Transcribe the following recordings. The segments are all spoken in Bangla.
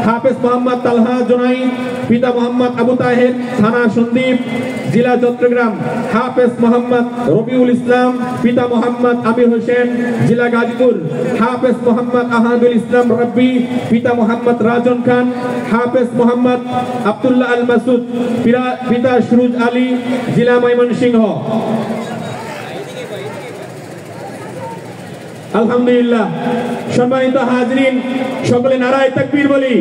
হাফেজ মোহাম্মদ তালহা জোনাই, পিতা মোহাম্মদ আবু তাহের, থানা সন্দ্বীপ, জেলা চট্টগ্রাম। হাফেজ মোহাম্মদ রবিউল ইসলাম, পিতা মোহাম্মদ আমির হোসেন, জেলা গাজীপুর। হাফেজ মোহাম্মদ আহাদুল ইসলাম রব্বি, পিতা মোহাম্মদ রাজন খান। হাফেজ মোহাম্মদ আব্দুল্লাহ আল মাসুদ, পিতা সুরুজ আলী, জেলা ময়মনসিংহ। আলহামদুলিল্লাহ। সম্মানিত হাজরিন, সকলে নারায়ে তাকবীর বলি।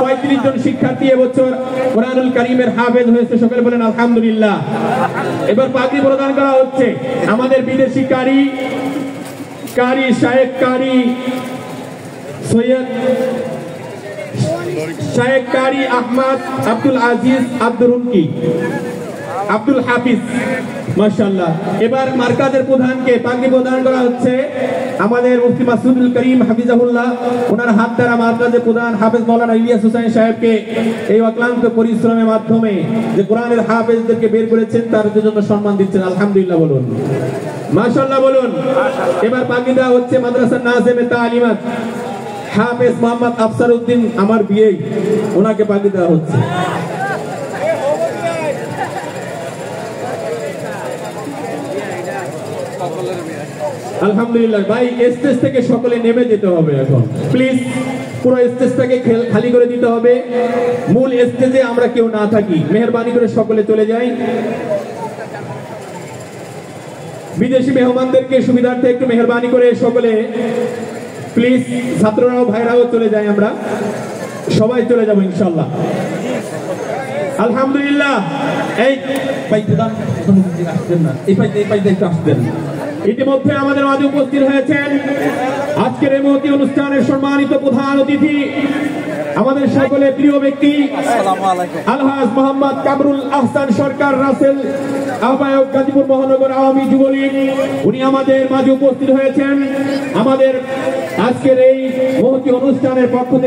35 জন শিক্ষার্থী এবছর কোরআনুল কারীমের হাফেজ হয়েছে, সকলে বলেন আলহামদুলিল্লাহ। এবার পাগড়ি প্রদান করা হচ্ছে আমাদের বিদেশি কারি শায়েখ কারি সৈয়দ শায়েখ কারি আহমদ আব্দুল আজিজ আব্দুর রুমকি আব্দুল হাফিজ, মাশাআল্লাহ। এবার মার্কাজের প্রধানকে পাগড়ি প্রদান করা হচ্ছে আমাদের মুফতি মাসুদুল করিম হাফিজাহুল্লাহ। ওনার হাত দ্বারা মার্কাজের প্রধান হাফেজ মাওলানা ইলিয়াস হোসেন সাহেবকে এই অক্লান্ত পরিশ্রমের মাধ্যমে যে কোরআনের হাফেজদেরকে বের করেছেন তার জন্য সম্মান দিচ্ছেন। আলহামদুলিল্লাহ বলুন, মাশাআল্লাহ বলুন। এবার পাগড়ি দেওয়া হচ্ছে মাদ্রাসা নাজিমে তালিমাত হাফেজ মোহাম্মদ আফসার উদ্দিন, আমার বিয়ে, ওনাকে পাগড়ি দেওয়া হচ্ছে। আলহামদুলিল্লাহ। ভাই স্টেজ থেকে সকলে নেমে যেতে হবে এখন, প্লিজ পুরো স্টেজটাকে খালি করে দিতে হবে। মূল স্টেজে আমরা কেউ না থাকি, মেহেরবানি করে সকলে চলে যাই। বিদেশি মেহমানদেরকে সুবিধার্থে একটু মেহেরবানি করে সকলে প্লিজ, ছাত্ররাও ভাইরাও চলে যায়, আমরা সবাই চলে যাবো ইনশাআল্লাহ। আলহামদুলিল্লাহ। এই ভাই প্রধান আসছেন না, এই পাইতে একটু আসতেন। ইতিমধ্যে আমাদের মাঝে উপস্থিত হয়েছেন আজকের এই মহতী অনুষ্ঠানের সম্মানিত প্রধান অতিথি, আমাদের সকলে প্রিয় ব্যক্তি আলহাজ মোহাম্মদ কামরুল আহসান সরকার রাসেল, আহ্বায়ক গাজীপুর মহানগর আওয়ামী যুবলীগ। উনি আমাদের মাঝে উপস্থিত হয়েছেন আমাদের আজকের এই মহতী অনুষ্ঠানের পক্ষ থেকে।